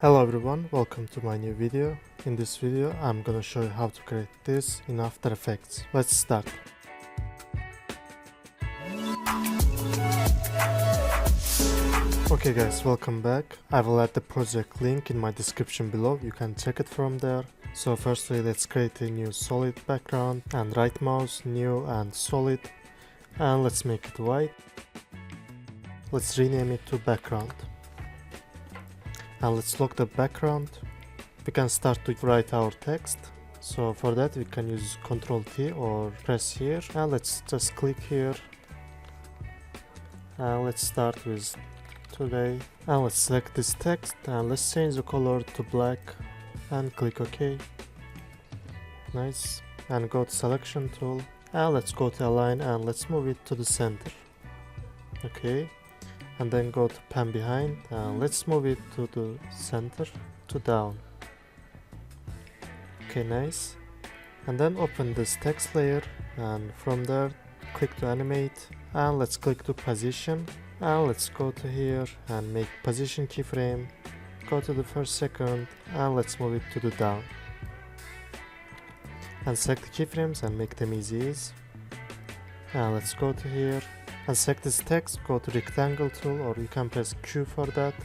Hello everyone, welcome to my new video. In this video I'm gonna show you how to create this in After Effects. Let's start. Okay guys, welcome back. I will add the project link in my description below, you can check it from there. So firstly let's create a new solid background and right mouse, new and solid, and let's make it white. Let's rename it to background. And let's lock the background. We can start to write our text. So for that we can use Ctrl T or press here, and let's just click here. And let's start with today. And let's select this text and let's change the color to black and click OK. Nice. And go to selection tool and let's go to align and let's move it to the center. Okay. And then go to pan behind and let's move it to the center to down. Okay, nice. And then open this text layer and from there click to animate and let's click to position and let's go to here and make position keyframe. Go to the first second and let's move it to the down. And select the keyframes and make them easy. And let's go to here and select this text, go to rectangle tool or you can press Q for that,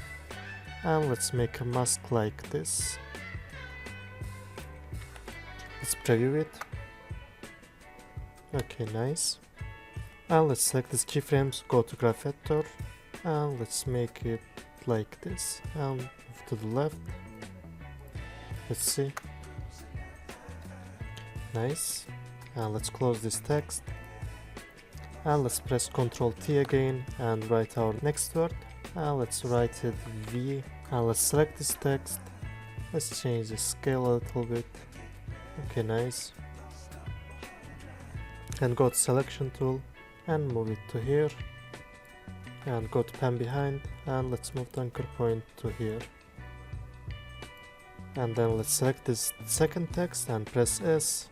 and let's make a mask like this. Let's preview it. Okay, nice. And let's select these keyframes, go to graph editor and let's make it like this and move to the left. Let's see. Nice. And let's close this text. And let's press Ctrl T again and write our next word. And let's write it V. And let's select this text. Let's change the scale a little bit. Okay, nice. And go to selection tool and move it to here. And go to pan behind and let's move the anchor point to here. And then let's select this second text and press S.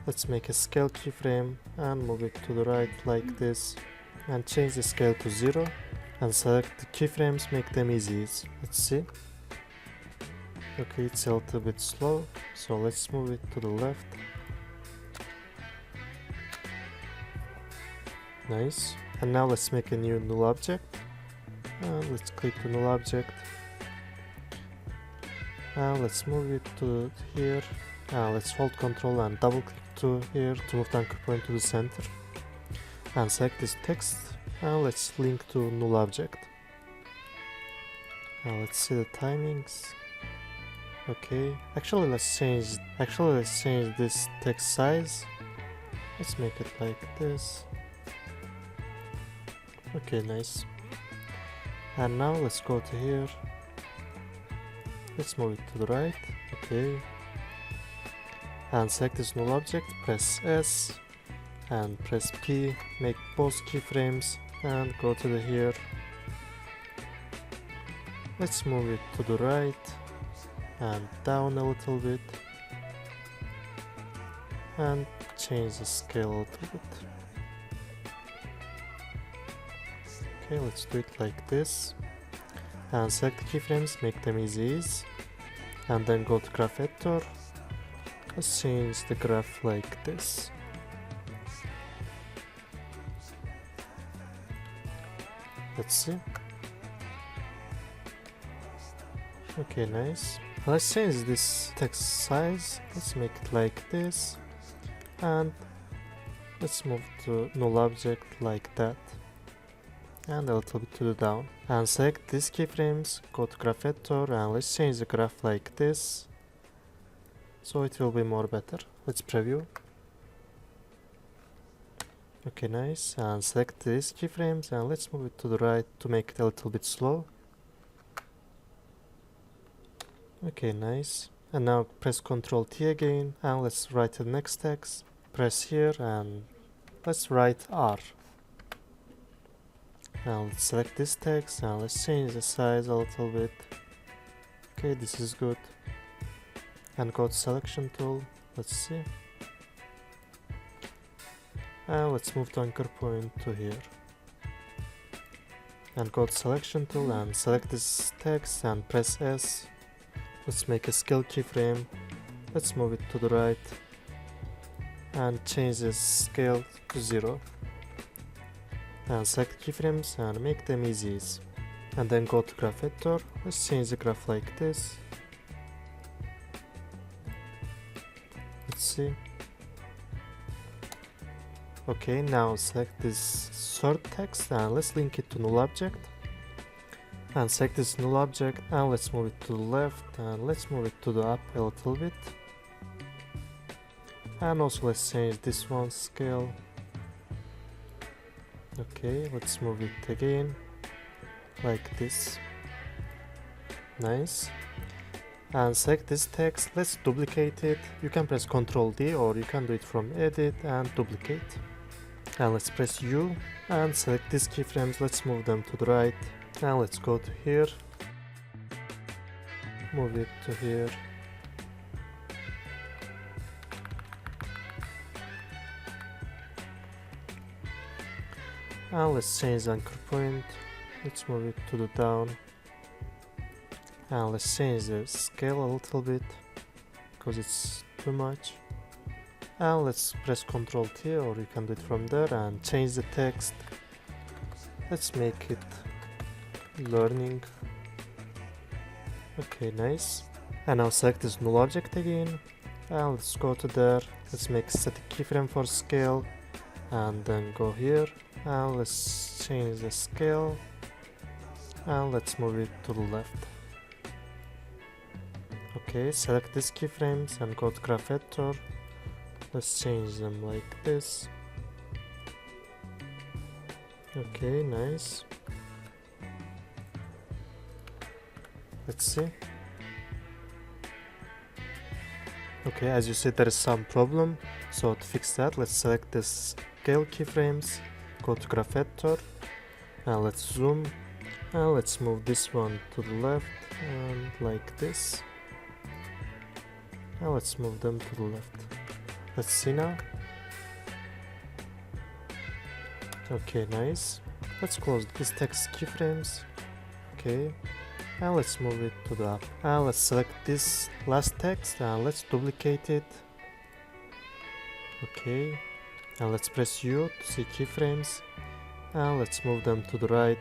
Let's make a scale keyframe and move it to the right like this and change the scale to 0 and select the keyframes, make them easy. Let's see. Okay, it's a little bit slow, so let's move it to the left. Nice. And now let's make a new null object and let's click the null object and let's move it to here. Let's hold Ctrl and double click to here to move the anchor point to the center and select this text and let's link to null object. Now let's see the timings. Okay, actually let's change this text size. Let's make it like this. Okay, nice. And now let's go to here. Let's move it to the right. Okay. And select this null object, press S and press P, make both keyframes and go to the here. Let's move it to the right and down a little bit and change the scale a little bit. Okay, let's do it like this and select the keyframes, make them easy and then go to graph editor. Let's change the graph like this. Let's see. Okay, nice. Let's change this text size. Let's make it like this. And let's move to null object like that. And a little bit to the down. And select these keyframes, go to graph editor and let's change the graph like this. So it will be more better. Let's preview. Okay, nice. And select these keyframes and let's move it to the right to make it a little bit slow. Okay, nice. And now press Ctrl T again and let's write the next text. Press here and let's write R. Now let's select this text and let's change the size a little bit. Okay, this is good. And go to selection tool, let's see. And let's move the anchor point to here. and go to selection tool and select this text and press S. Let's make a scale keyframe. Let's move it to the right and change the scale to 0. And select keyframes and make them easy. And then go to graph editor. Let's change the graph like this. Let's see. Okay, now select this third text and let's link it to null object. And select this null object and let's move it to the left and let's move it to the up a little bit. And also let's change this one's scale. Okay, let's move it again like this. Nice. And select this text. Let's duplicate it. You can press Ctrl D or you can do it from edit and duplicate. And let's press U and select these keyframes. Let's move them to the right and let's go to here, move it to here. And let's change the anchor point. Let's move it to the down. And let's change the scale a little bit because it's too much. And let's press Ctrl T or you can do it from there and change the text. Let's make it learning. Okay, nice. And now select this null object again. And let's go to there. Let's make a static keyframe for scale. And then go here. And let's change the scale. And let's move it to the left. Okay, select these keyframes and go to graph editor. Let's change them like this. Okay, nice. Let's see. Okay, as you see there is some problem. So to fix that, let's select this scale keyframes. Go to graph editor. And let's zoom. And let's move this one to the left and like this. And let's move them to the left. Let's see now. Okay, nice. Let's close these text keyframes. Okay. And let's move it to the up. And let's select this last text and let's duplicate it. Okay. And let's press U to see keyframes. And let's move them to the right.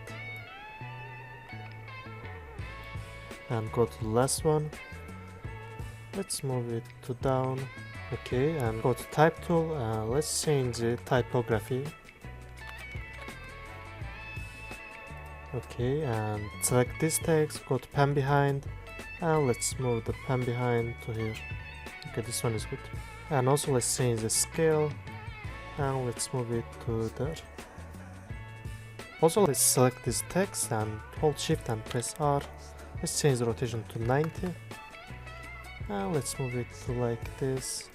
And go to the last one. Let's move it to down. Okay, and go to type tool. Let's change the typography. Okay, and select this text, go to pen behind, and let's move the pen behind to here. Okay, this one is good. And also let's change the scale, and let's move it to there. Also let's select this text and hold shift and press R. Let's change the rotation to 90. And let's move it to like this.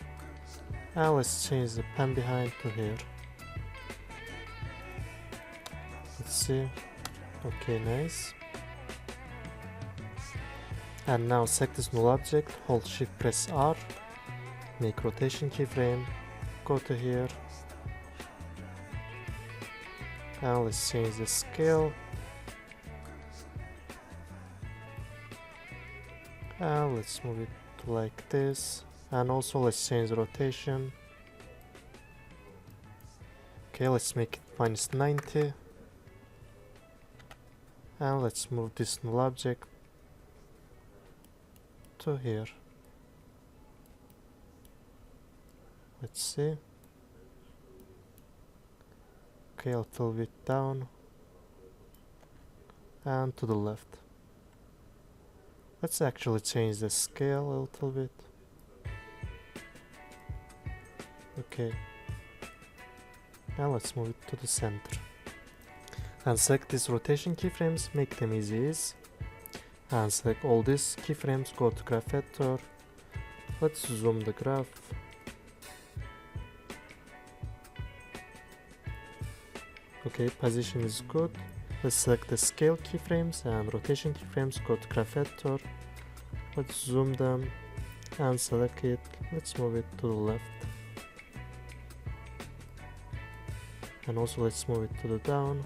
And let's change the pen behind to here. Let's see. Okay, nice. And now select this null object, hold shift press R, make rotation keyframe, go to here, and let's change the scale, and let's move it to like this, and also let's change the rotation. Okay, let's make it -90. And let's move this null object to here. Let's see. Okay, a little bit down and to the left. Let's actually change the scale a little bit. Okay. Now let's move it to the center. And select these rotation keyframes, make them easy. And select all these keyframes, go to graph editor. Let's zoom the graph. Okay, position is good. Let's select the scale keyframes and rotation keyframes, go to graph editor. Let's zoom them and select it. Let's move it to the left. And also let's move it to the down.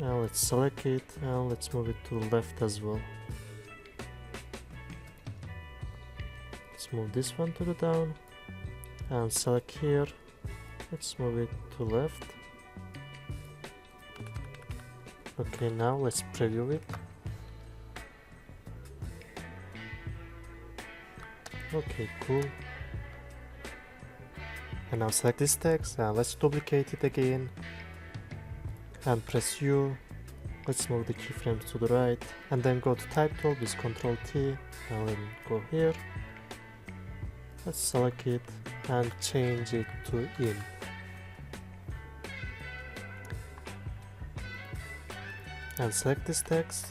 Now let's select it and let's move it to the left as well. Let's move this one to the down and select here. Let's move it to left. Okay, now let's preview it. Okay, cool. And now select this text and let's duplicate it again and press U. Let's move the keyframes to the right and then go to type tool with Ctrl T and then go here. Let's select it and change it to in. And select this text,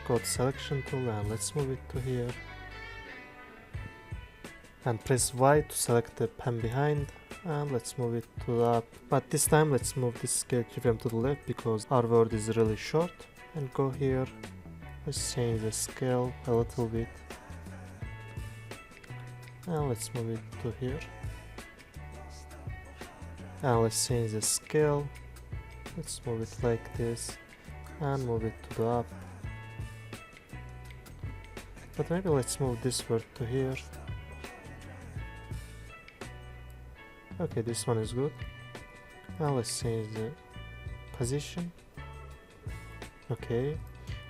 go to selection tool and let's move it to here. And press Y to select the pen behind and let's move it to the up. But this time let's move this scale keyframe to the left because our word is really short. And go here, let's change the scale a little bit. And let's move it to here. And let's change the scale. Let's move it like this and move it to the up. But maybe let's move this word to here. Okay, this one is good. Now let's change the position. Okay,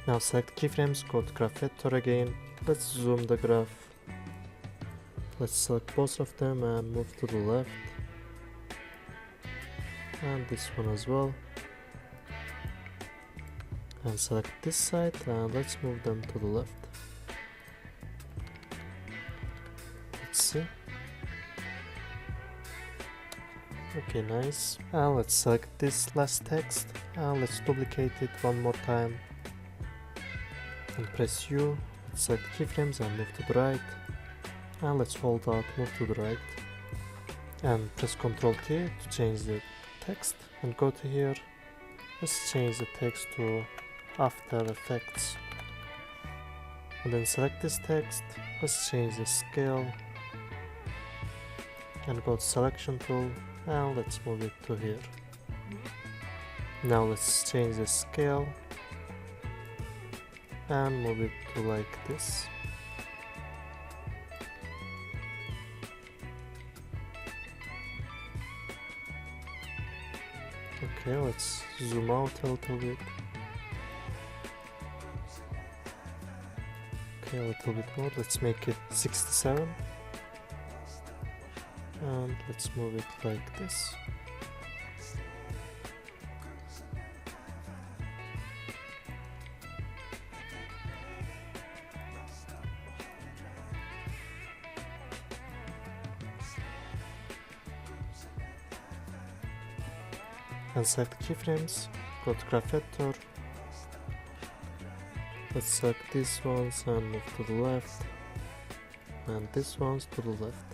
now select keyframes, go to graph editor again. Let's zoom the graph. Let's select both of them and move to the left. And this one as well. And select this side and let's move them to the left. Let's see. Okay, nice. And let's select this last text and let's duplicate it one more time. And press U. Let's select keyframes and move to the right. And let's hold out, move to the right. And press Ctrl T to change the text. And go to here. Let's change the text to After Effects. And then select this text. Let's change the scale. And go to selection tool. And let's move it to here. Now let's change the scale and move it to like this. Okay, let's zoom out a little bit. Okay, a little bit more. Let's make it 67. And let's move it like this. And select keyframes, go to graph editor. Let's select these ones and move to the left, and these ones to the left.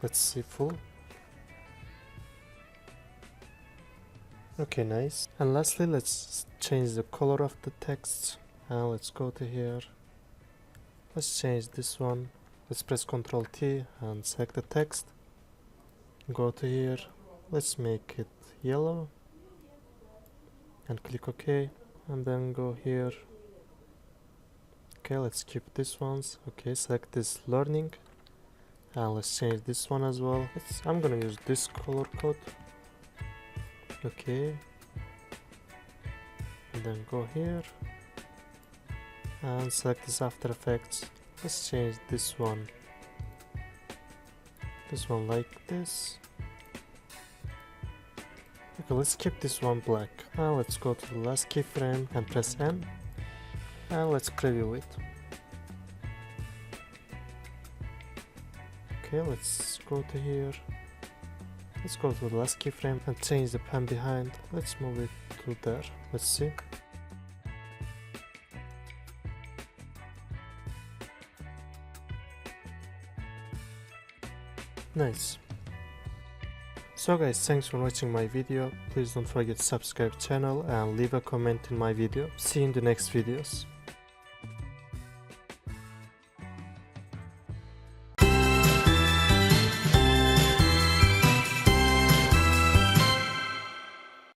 Let's see full. Okay, nice. And lastly, let's change the color of the text. And let's go to here. Let's change this one. Let's press Ctrl T and select the text. Go to here. Let's make it yellow. And click OK. And then go here. Okay, let's keep these ones. Okay, select this learning. And let's change this one as well. I'm gonna use this color code. Okay. And then go here. And select this After Effects. Let's change this one. This one like this. Okay, let's keep this one black. Now let's go to the last keyframe and press N. And let's preview it. Okay, let's go to here. Let's go to the last keyframe and change the pen behind. Let's move it to there. Let's see. Nice. So guys, thanks for watching my video. Please don't forget to subscribe channel and leave a comment in my video. See you in the next videos.